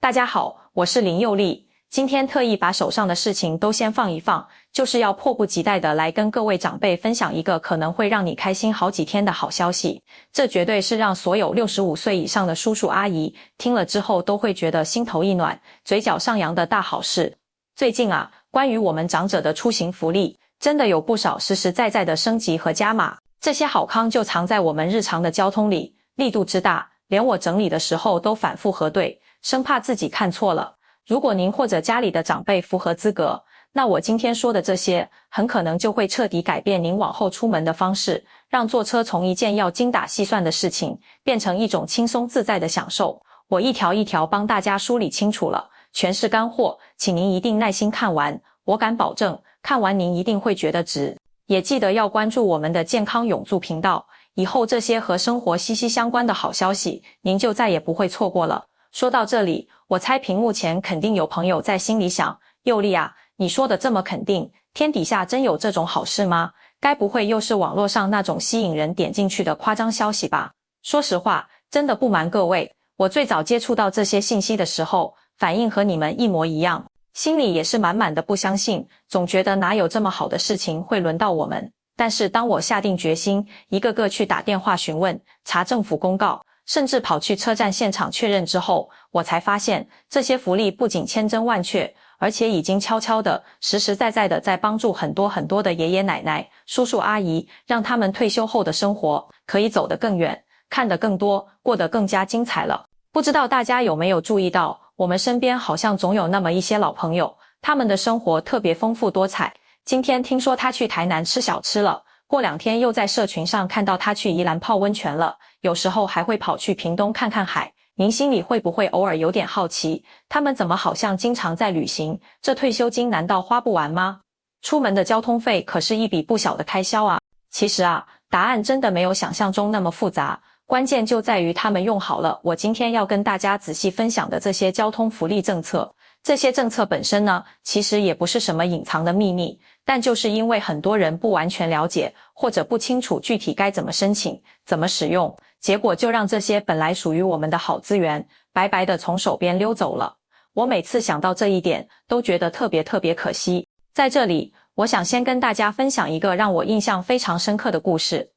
大家好，我是林佑丽，今天特意把手上的事情都先放一放，就是要迫不及待的来跟各位长辈分享一个可能会让你开心好几天的好消息。这绝对是让所有65岁以上的叔叔阿姨听了之后都会觉得心头一暖，嘴角上扬的大好事。最近啊，关于我们长者的出行福利，真的有不少实实在在的升级和加码，这些好康就藏在我们日常的交通里，力度之大，连我整理的时候都反复核对，生怕自己看错了。如果您或者家里的长辈符合资格，那我今天说的这些很可能就会彻底改变您往后出门的方式，让坐车从一件要精打细算的事情变成一种轻松自在的享受。我一条一条帮大家梳理清楚了，全是干货，请您一定耐心看完，我敢保证看完您一定会觉得值。也记得要关注我们的健康永驻频道，以后这些和生活息息相关的好消息您就再也不会错过了。说到这里，我猜屏幕前肯定有朋友在心里想，佑丽啊，你说的这么肯定，天底下真有这种好事吗？该不会又是网络上那种吸引人点进去的夸张消息吧？说实话，真的不瞒各位，我最早接触到这些信息的时候，反应和你们一模一样，心里也是满满的不相信，总觉得哪有这么好的事情会轮到我们。但是当我下定决心，一个个去打电话询问，查政府公告，甚至跑去车站现场确认之后，我才发现这些福利不仅千真万确，而且已经悄悄的、实实在在的在帮助很多的爷爷奶奶、叔叔阿姨，让他们退休后的生活可以走得更远，看得更多，过得更加精彩了。不知道大家有没有注意到，我们身边好像总有那么一些老朋友，他们的生活特别丰富多彩。今天听说他去台南吃小吃了，过2天又在社群上看到他去宜兰泡温泉了，有时候还会跑去屏东看看海。您心里会不会偶尔有点好奇，他们怎么好像经常在旅行，这退休金难道花不完吗？出门的交通费可是一笔不小的开销啊。其实啊，答案真的没有想象中那么复杂，关键就在于他们用好了我今天要跟大家仔细分享的这些交通福利政策。这些政策本身呢，其实也不是什么隐藏的秘密，但就是因为很多人不完全了解，或者不清楚具体该怎么申请、怎么使用，结果就让这些本来属于我们的好资源，白白的从手边溜走了。我每次想到这一点，都觉得特别可惜。在这里，我想先跟大家分享一个让我印象非常深刻的故事。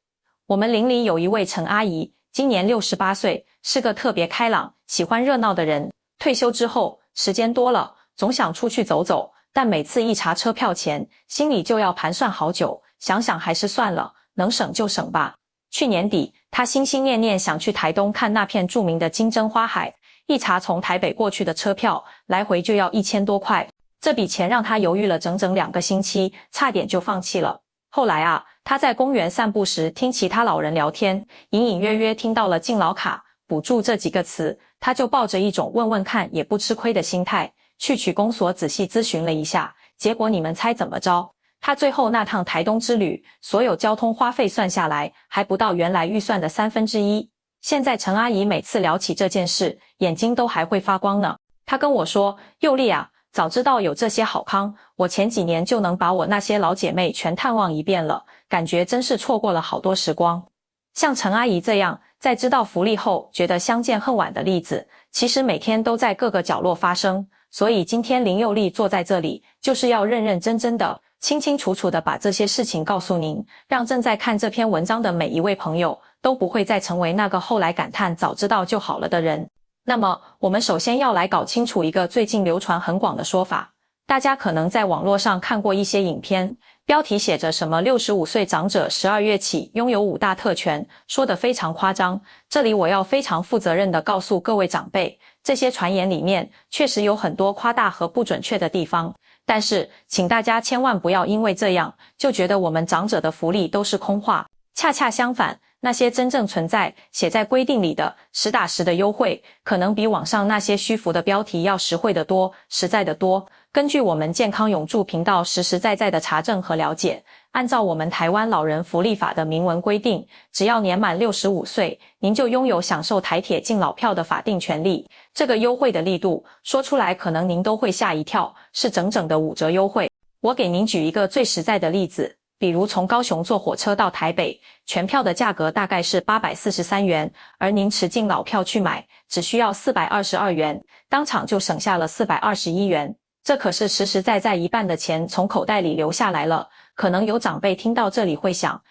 我们邻里有一位陈阿姨，今年68岁，是个特别开朗、喜欢热闹的人。退休之后，时间多了，总想出去走走，但每次一查车票钱，心里就要盘算好久，想想还是算了，能省就省吧。去年底，他心心念念想去台东看那片著名的金针花海，一查从台北过去的车票，来回就要1000多块，这笔钱让他犹豫了整整2个星期，差点就放弃了。后来啊，他在公园散步时听其他老人聊天，隐隐约约听到了敬老卡、补助这几个词，他就抱着一种问问看也不吃亏的心态，去区公所仔细咨询了一下，结果你们猜怎么着？他最后那趟台东之旅，所有交通花费算下来，还不到原来预算的1/3。现在陈阿姨每次聊起这件事，眼睛都还会发光呢。她跟我说，佑丽啊，早知道有这些好康，我前几年就能把我那些老姐妹全探望一遍了，感觉真是错过了好多时光。像陈阿姨这样，在知道福利后觉得相见恨晚的例子，其实每天都在各个角落发生。所以今天林佑丽坐在这里，就是要认认真真的、清清楚楚的把这些事情告诉您，让正在看这篇文章的每一位朋友都不会再成为那个后来感叹早知道就好了的人。那么，我们首先要来搞清楚一个最近流传很广的说法。大家可能在网络上看过一些影片，标题写着什么65岁长者12月起拥有5大特权，说得非常夸张。这里我要非常负责任地告诉各位长辈，这些传言里面确实有很多夸大和不准确的地方，但是请大家千万不要因为这样就觉得我们长者的福利都是空话。恰恰相反，那些真正存在、写在规定里的实打实的优惠，可能比网上那些虚浮的标题要实惠得多、实在得多。根据我们健康永驻频道实实在在的查证和了解，按照我们台湾老人福利法的明文规定，只要年满65岁，您就拥有享受台铁敬老票的法定权利。这个优惠的力度，说出来可能您都会吓一跳，是整整的5折优惠。我给您举一个最实在的例子，比如从高雄坐火车到台北，全票的价格大概是843元，而您持敬老票去买，只需要422元，当场就省下了421元。这可是实实在在一半的钱从口袋里流下来了。可能有长辈听到这里会想，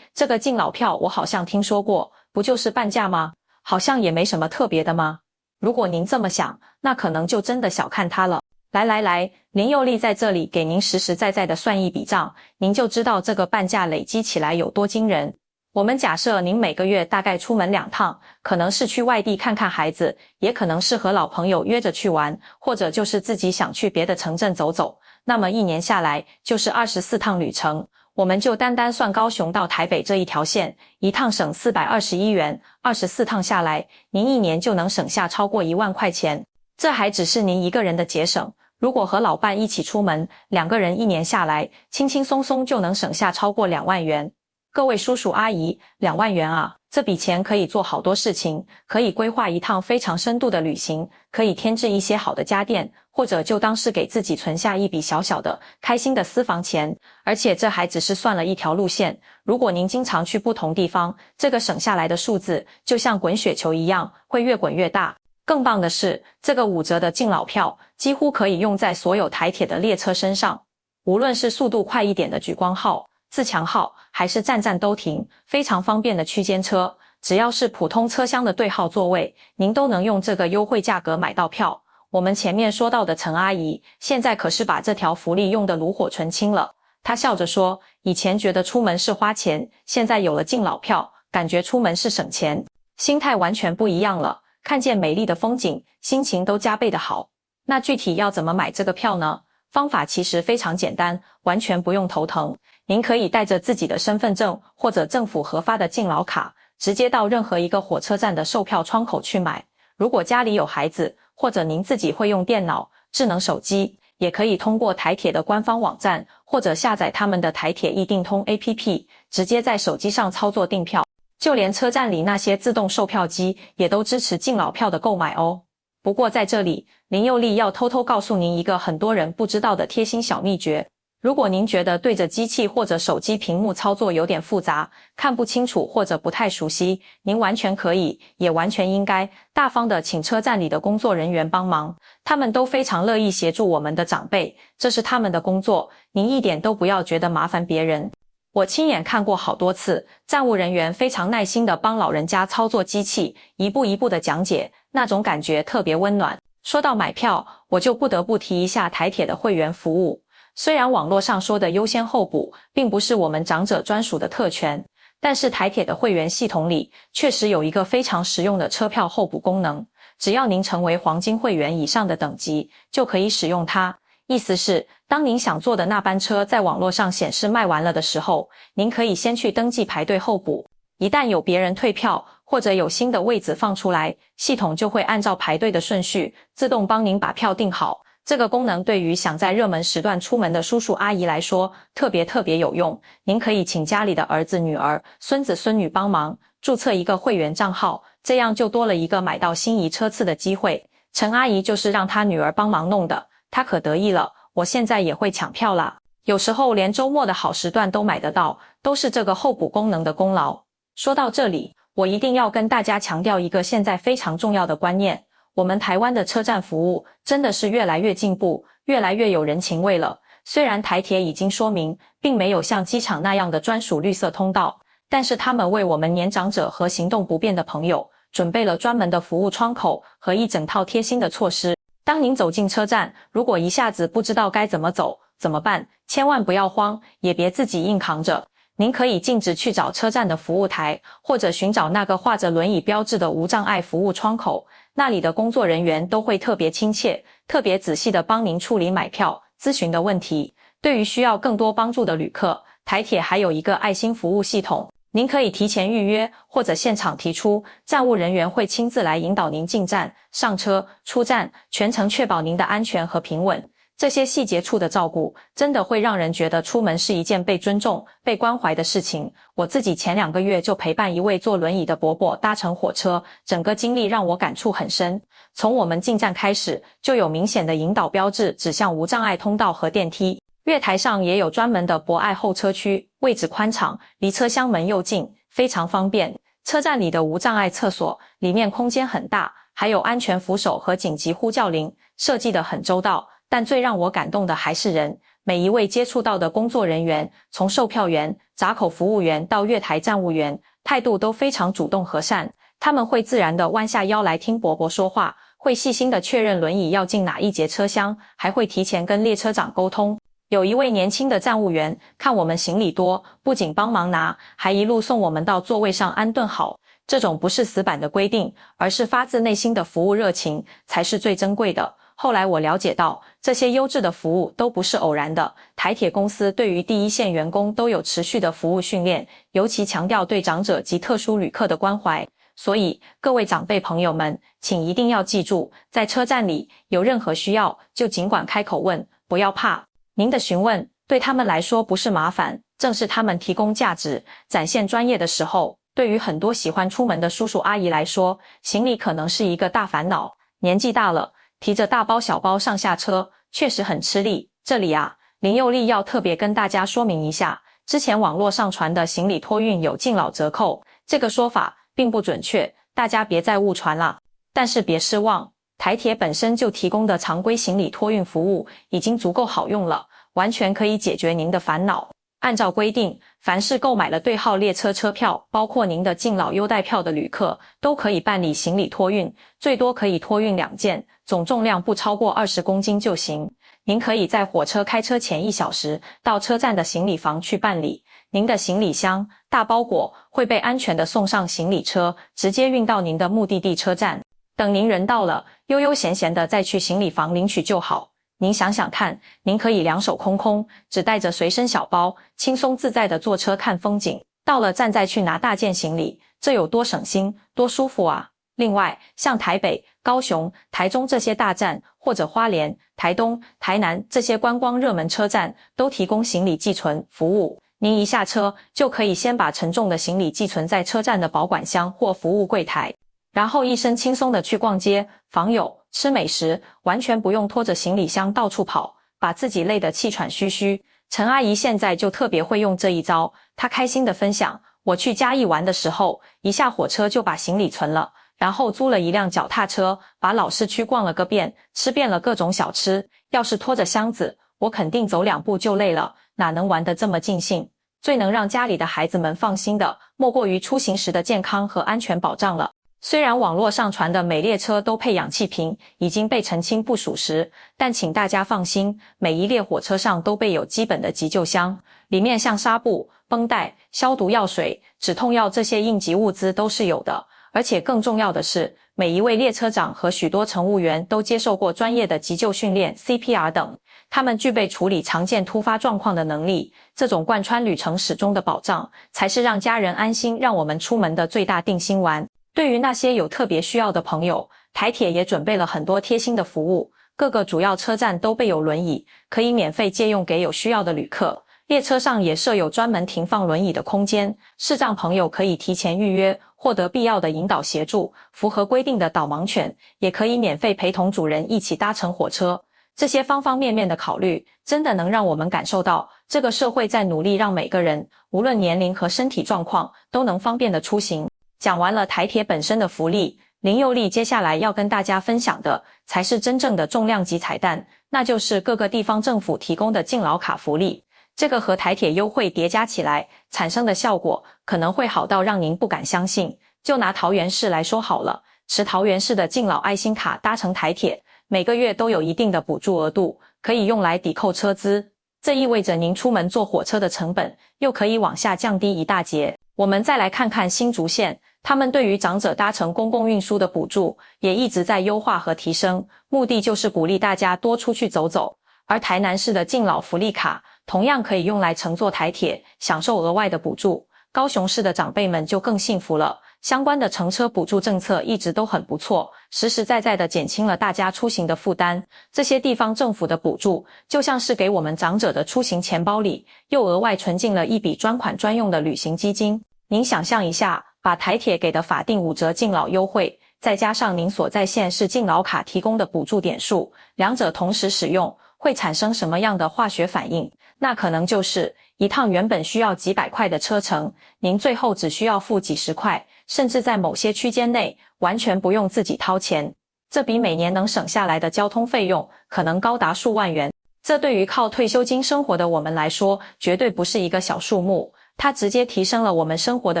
这个敬老票我好像听说过，不就是半价吗？好像也没什么特别的吗？如果您这么想，那可能就真的小看它了。来，林佑利在这里给您实实在在的算一笔账，您就知道这个半价累积起来有多惊人。我们假设您每个月大概出门2趟，可能是去外地看看孩子，也可能是和老朋友约着去玩，或者就是自己想去别的城镇走走。那么一年下来就是24趟旅程。我们就单单算高雄到台北这一条线，一趟省421元，24趟下来，您一年就能省下超过1万块钱。这还只是您一个人的节省。如果和老伴一起出门，2个人一年下来，轻轻松松就能省下超过2万元。各位叔叔阿姨，2万元啊，这笔钱可以做好多事情，可以规划一趟非常深度的旅行，可以添置一些好的家电，或者就当是给自己存下一笔小小的开心的私房钱。而且这还只是算了一条路线，如果您经常去不同地方，这个省下来的数字就像滚雪球一样，会越滚越大。更棒的是，这个5折的敬老票几乎可以用在所有台铁的列车身上，无论是速度快一点的莒光号、自强号，还是站站都停，非常方便的区间车，只要是普通车厢的对号座位，您都能用这个优惠价格买到票。我们前面说到的陈阿姨，现在可是把这条福利用得炉火纯青了。她笑着说，以前觉得出门是花钱，现在有了敬老票，感觉出门是省钱，心态完全不一样了。看见美丽的风景，心情都加倍的好。那具体要怎么买这个票呢？方法其实非常简单，完全不用头疼。您可以带着自己的身份证或者政府核发的敬老卡，直接到任何一个火车站的售票窗口去买。如果家里有孩子，或者您自己会用电脑、智能手机，也可以通过台铁的官方网站，或者下载他们的台铁易订通 APP， 直接在手机上操作订票。就连车站里那些自动售票机也都支持敬老票的购买哦。不过在这里，林佑利要偷偷告诉您一个很多人不知道的贴心小秘诀。如果您觉得对着机器或者手机屏幕操作有点复杂，看不清楚或者不太熟悉，您完全可以，也完全应该大方地请车站里的工作人员帮忙，他们都非常乐意协助我们的长辈，这是他们的工作，您一点都不要觉得麻烦别人。我亲眼看过好多次，站务人员非常耐心地帮老人家操作机器，一步一步地讲解，那种感觉特别温暖。说到买票，我就不得不提一下台铁的会员服务。虽然网络上说的优先候补并不是我们长者专属的特权，但是台铁的会员系统里确实有一个非常实用的车票候补功能，只要您成为黄金会员以上的等级，就可以使用它。意思是，当您想坐的那班车在网络上显示卖完了的时候，您可以先去登记排队候补。一旦有别人退票，或者有新的位子放出来，系统就会按照排队的顺序，自动帮您把票订好。这个功能对于想在热门时段出门的叔叔阿姨来说，特别有用。您可以请家里的儿子、女儿、孙子、孙女帮忙，注册一个会员账号，这样就多了一个买到心仪车次的机会。陈阿姨就是让她女儿帮忙弄的，她可得意了，我现在也会抢票啦。有时候连周末的好时段都买得到，都是这个候补功能的功劳。说到这里，我一定要跟大家强调一个现在非常重要的观念，我们台湾的车站服务真的是越来越进步，越来越有人情味了。虽然台铁已经说明并没有像机场那样的专属绿色通道，但是他们为我们年长者和行动不便的朋友准备了专门的服务窗口和一整套贴心的措施。当您走进车站，如果一下子不知道该怎么走怎么办，千万不要慌，也别自己硬扛着。您可以径直去找车站的服务台，或者寻找那个画着轮椅标志的无障碍服务窗口，那里的工作人员都会特别亲切、特别仔细地帮您处理买票、咨询的问题。对于需要更多帮助的旅客，台铁还有一个爱心服务系统，您可以提前预约或者现场提出，站务人员会亲自来引导您进站、上车、出站，全程确保您的安全和平稳。这些细节处的照顾，真的会让人觉得出门是一件被尊重、被关怀的事情。我自己前2个月就陪伴一位坐轮椅的伯伯搭乘火车，整个经历让我感触很深。从我们进站开始，就有明显的引导标志指向无障碍通道和电梯。月台上也有专门的博爱候车区，位置宽敞，离车厢门又近，非常方便。车站里的无障碍厕所，里面空间很大，还有安全扶手和紧急呼叫铃，设计得很周到。但最让我感动的还是人，每一位接触到的工作人员，从售票员、闸口服务员到月台站务员，态度都非常主动和善。他们会自然地弯下腰来听伯伯说话，会细心地确认轮椅要进哪一节车厢，还会提前跟列车长沟通。有一位年轻的站务员看我们行李多，不仅帮忙拿，还一路送我们到座位上安顿好。这种不是死板的规定，而是发自内心的服务热情，才是最珍贵的。后来我了解到，这些优质的服务都不是偶然的。台铁公司对于第一线员工都有持续的服务训练，尤其强调对长者及特殊旅客的关怀。所以，各位长辈朋友们，请一定要记住，在车站里有任何需要，就尽管开口问，不要怕。您的询问对他们来说不是麻烦，正是他们提供价值、展现专业的时候。对于很多喜欢出门的叔叔阿姨来说，行李可能是一个大烦恼。年纪大了，提着大包小包上下车，确实很吃力。这里啊，林佑利要特别跟大家说明一下，之前网络上传的行李托运有敬老折扣，这个说法并不准确，大家别再误传了。但是别失望，台铁本身就提供的常规行李托运服务已经足够好用了，完全可以解决您的烦恼。按照规定，凡是购买了对号列车车票，包括您的敬老优待票的旅客，都可以办理行李托运，最多可以托运2件，总重量不超过20公斤就行。您可以在火车开车前1小时到车站的行李房去办理，您的行李箱、大包裹会被安全地送上行李车，直接运到您的目的地车站。等您人到了，悠悠闲闲地再去行李房领取就好。您想想看，您可以两手空空，只带着随身小包，轻松自在地坐车看风景，到了站再去拿大件行李，这有多省心，多舒服啊！另外，像台北、高雄、台中这些大站，或者花莲、台东、台南这些观光热门车站，都提供行李寄存服务。您一下车，就可以先把沉重的行李寄存在车站的保管箱或服务柜台，然后一身轻松地去逛街、访友、吃美食，完全不用拖着行李箱到处跑，把自己累得气喘吁吁。陈阿姨现在就特别会用这一招，她开心地分享，我去嘉义玩的时候，一下火车就把行李存了，然后租了一辆脚踏车，把老市区逛了个遍，吃遍了各种小吃。要是拖着箱子，我肯定走2步就累了，哪能玩得这么尽兴？最能让家里的孩子们放心的，莫过于出行时的健康和安全保障了。虽然网络上传的每列车都配氧气瓶已经被澄清不属实，但请大家放心，每一列火车上都备有基本的急救箱，里面像纱布、绷带、消毒药水、止痛药这些应急物资都是有的。而且更重要的是，每一位列车长和许多乘务员都接受过专业的急救训练 CPR 等，他们具备处理常见突发状况的能力。这种贯穿旅程始终的保障，才是让家人安心让我们出门的最大定心丸。对于那些有特别需要的朋友，台铁也准备了很多贴心的服务，各个主要车站都备有轮椅，可以免费借用给有需要的旅客。列车上也设有专门停放轮椅的空间，视障朋友可以提前预约，获得必要的引导协助。符合规定的导盲犬也可以免费陪同主人一起搭乘火车。这些方方面面的考虑，真的能让我们感受到这个社会在努力让每个人，无论年龄和身体状况，都能方便的出行。讲完了台铁本身的福利，林佑利接下来要跟大家分享的才是真正的重量级彩蛋，那就是各个地方政府提供的敬老卡福利。这个和台铁优惠叠加起来产生的效果可能会好到让您不敢相信。就拿桃园市来说好了，持桃园市的敬老爱心卡搭乘台铁，每个月都有一定的补助额度，可以用来抵扣车资。这意味着您出门坐火车的成本又可以往下降低一大截。我们再来看看新竹县，他们对于长者搭乘公共运输的补助也一直在优化和提升，目的就是鼓励大家多出去走走。而台南市的敬老福利卡同样可以用来乘坐台铁，享受额外的补助。高雄市的长辈们就更幸福了，相关的乘车补助政策一直都很不错，实实在在地减轻了大家出行的负担。这些地方政府的补助就像是给我们长者的出行钱包里又额外存进了一笔专款专用的旅行基金。您想象一下，把台铁给的法定5折敬老优惠，再加上您所在县市敬老卡提供的补助点数，两者同时使用，会产生什么样的化学反应？那可能就是一趟原本需要几百块的车程，您最后只需要付几十块，甚至在某些区间内完全不用自己掏钱。这比每年能省下来的交通费用可能高达数万元。这对于靠退休金生活的我们来说，绝对不是一个小数目，它直接提升了我们生活的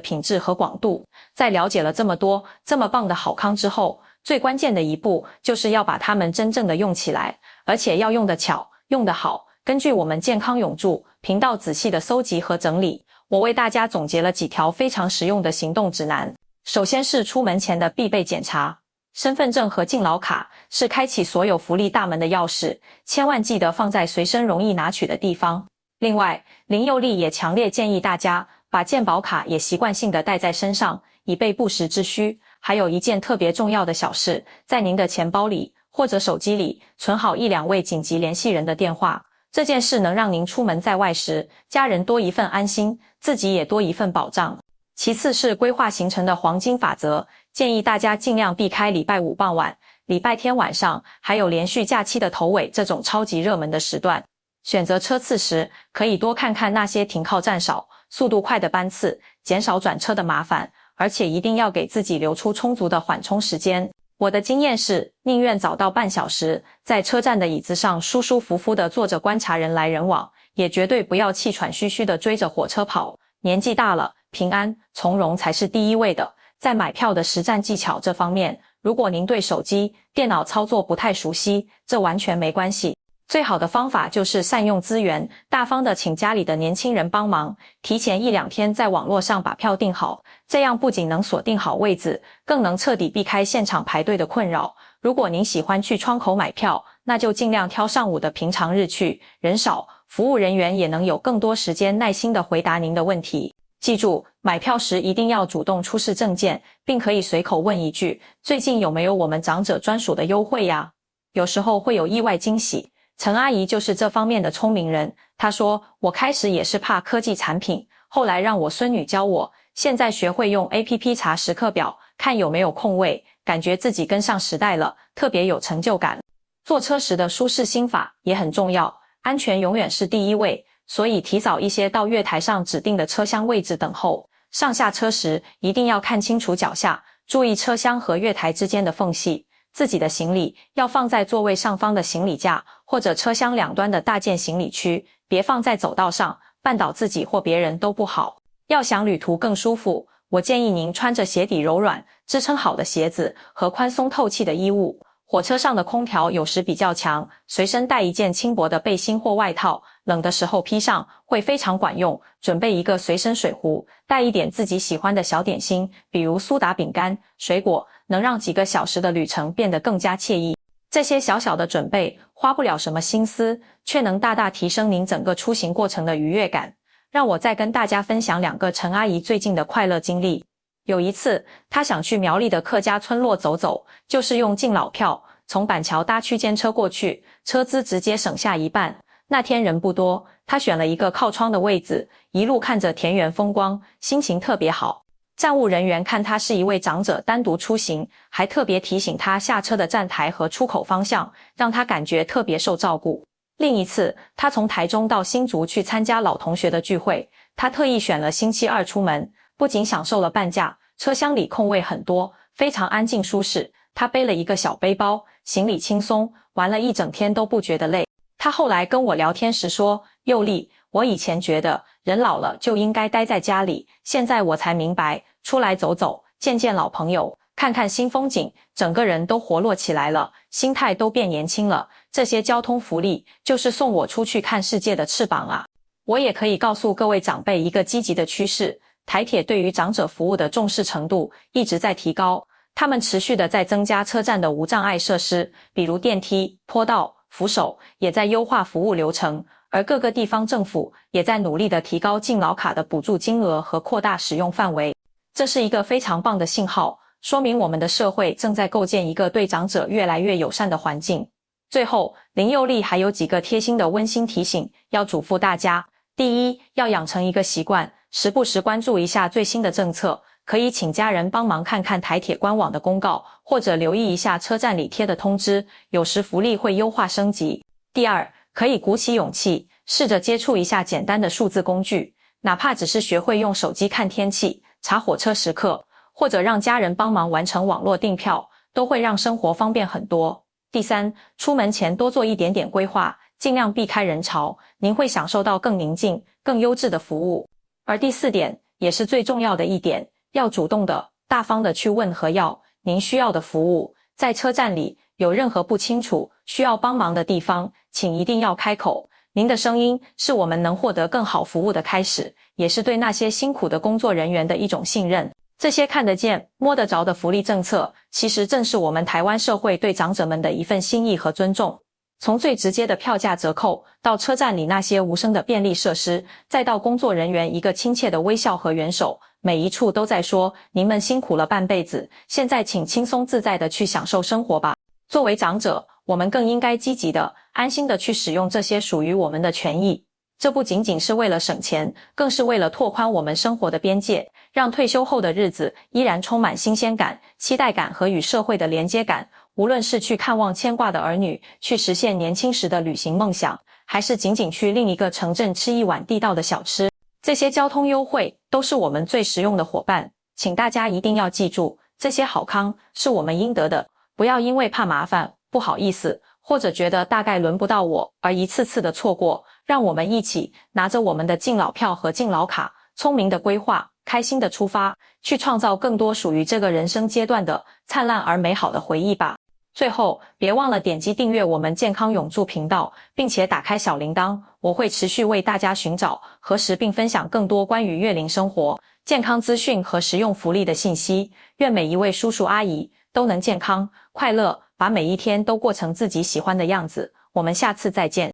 品质和广度。在了解了这么多这么棒的好康之后，最关键的一步就是要把它们真正的用起来，而且要用得巧，用得好。根据我们健康永驻频道仔细的搜集和整理，我为大家总结了几条非常实用的行动指南。首先是出门前的必备检查。身份证和敬老卡是开启所有福利大门的钥匙，千万记得放在随身容易拿取的地方。另外，林佑利也强烈建议大家把健保卡也习惯性的带在身上，以备不时之需。还有一件特别重要的小事，在您的钱包里或者手机里存好1-2位紧急联系人的电话。这件事能让您出门在外时，家人多一份安心，自己也多一份保障。其次是规划行程的黄金法则，建议大家尽量避开礼拜五傍晚、礼拜天晚上，还有连续假期的头尾这种超级热门的时段。选择车次时，可以多看看那些停靠站少、速度快的班次，减少转车的麻烦，而且一定要给自己留出充足的缓冲时间。我的经验是，宁愿早到半小时，在车站的椅子上舒舒服服地坐着观察人来人往，也绝对不要气喘吁吁地追着火车跑。年纪大了，平安从容才是第一位的。在买票的实战技巧这方面，如果您对手机、电脑操作不太熟悉，这完全没关系。最好的方法就是善用资源，大方地请家里的年轻人帮忙，提前1-2天在网络上把票订好，这样不仅能锁定好位子，更能彻底避开现场排队的困扰。如果您喜欢去窗口买票，那就尽量挑上午的平常日去，人少，服务人员也能有更多时间耐心地回答您的问题。记住，买票时一定要主动出示证件，并可以随口问一句，最近有没有我们长者专属的优惠呀？有时候会有意外惊喜。陈阿姨就是这方面的聪明人，她说，我开始也是怕科技产品，后来让我孙女教我，现在学会用 APP 查时刻表，看有没有空位，感觉自己跟上时代了，特别有成就感。坐车时的舒适心法也很重要，安全永远是第一位，所以提早一些到月台上指定的车厢位置等候。上下车时一定要看清楚脚下，注意车厢和月台之间的缝隙。自己的行李要放在座位上方的行李架，或者车厢两端的大件行李区，别放在走道上，绊倒自己或别人都不好。要想旅途更舒服，我建议您穿着鞋底柔软、支撑好的鞋子和宽松透气的衣物。火车上的空调有时比较强，随身带一件轻薄的背心或外套，冷的时候披上会非常管用。准备一个随身水壶，带一点自己喜欢的小点心，比如苏打饼干、水果，能让几个小时的旅程变得更加惬意。这些小小的准备花不了什么心思，却能大大提升您整个出行过程的愉悦感。让我再跟大家分享2个陈阿姨最近的快乐经历。有一次，她想去苗栗的客家村落走走，就是用敬老票，从板桥搭区间车过去，车资直接省下一半。那天人不多，她选了一个靠窗的位子，一路看着田园风光，心情特别好。站务人员看她是一位长者单独出行，还特别提醒她下车的站台和出口方向，让她感觉特别受照顾。另一次，她从台中到新竹去参加老同学的聚会，她特意选了星期二出门，不仅享受了半价，车厢里空位很多，非常安静舒适。她背了一个小背包，行李轻松，玩了一整天都不觉得累。她后来跟我聊天时说，佑利，我以前觉得人老了就应该待在家里，现在我才明白，出来走走，见见老朋友，看看新风景，整个人都活络起来了，心态都变年轻了。这些交通福利就是送我出去看世界的翅膀啊！我也可以告诉各位长辈一个积极的趋势，台铁对于长者服务的重视程度一直在提高，他们持续的在增加车站的无障碍设施，比如电梯、坡道、扶手，也在优化服务流程，而各个地方政府也在努力的提高敬老卡的补助金额和扩大使用范围。这是一个非常棒的信号，说明我们的社会正在构建一个对长者越来越友善的环境。最后，林佑利还有几个贴心的温馨提醒，要嘱咐大家。第一，要养成一个习惯，时不时关注一下最新的政策，可以请家人帮忙看看台铁官网的公告，或者留意一下车站里贴的通知，有时福利会优化升级。第二，可以鼓起勇气，试着接触一下简单的数字工具，哪怕只是学会用手机看天气、查火车时刻，或者让家人帮忙完成网络订票，都会让生活方便很多。第三，出门前多做一点点规划，尽量避开人潮，您会享受到更宁静、更优质的服务。而第四点，也是最重要的一点，要主动的、大方的去问和要您需要的服务。在车站里，有任何不清楚、需要帮忙的地方，请一定要开口。您的声音是我们能获得更好服务的开始，也是对那些辛苦的工作人员的一种信任。这些看得见、摸得着的福利政策，其实正是我们台湾社会对长者们的一份心意和尊重。从最直接的票价折扣，到车站里那些无声的便利设施，再到工作人员一个亲切的微笑和援手，每一处都在说您们辛苦了半辈子，现在请轻松自在地去享受生活吧。作为长者，我们更应该积极的、安心的去使用这些属于我们的权益。这不仅仅是为了省钱，更是为了拓宽我们生活的边界，让退休后的日子依然充满新鲜感、期待感和与社会的连接感。无论是去看望牵挂的儿女，去实现年轻时的旅行梦想，还是仅仅去另一个城镇吃一碗地道的小吃，这些交通优惠都是我们最实用的伙伴。请大家一定要记住，这些好康是我们应得的，不要因为怕麻烦、不好意思，或者觉得大概轮不到我而一次次的错过。让我们一起拿着我们的敬老票和敬老卡，聪明的规划，开心的出发，去创造更多属于这个人生阶段的灿烂而美好的回忆吧。最后，别忘了点击订阅我们健康永驻频道，并且打开小铃铛，我会持续为大家寻找、核实并分享更多关于乐龄生活、健康资讯和实用福利的信息。愿每一位叔叔阿姨都能健康、快乐，把每一天都过成自己喜欢的样子。我们下次再见。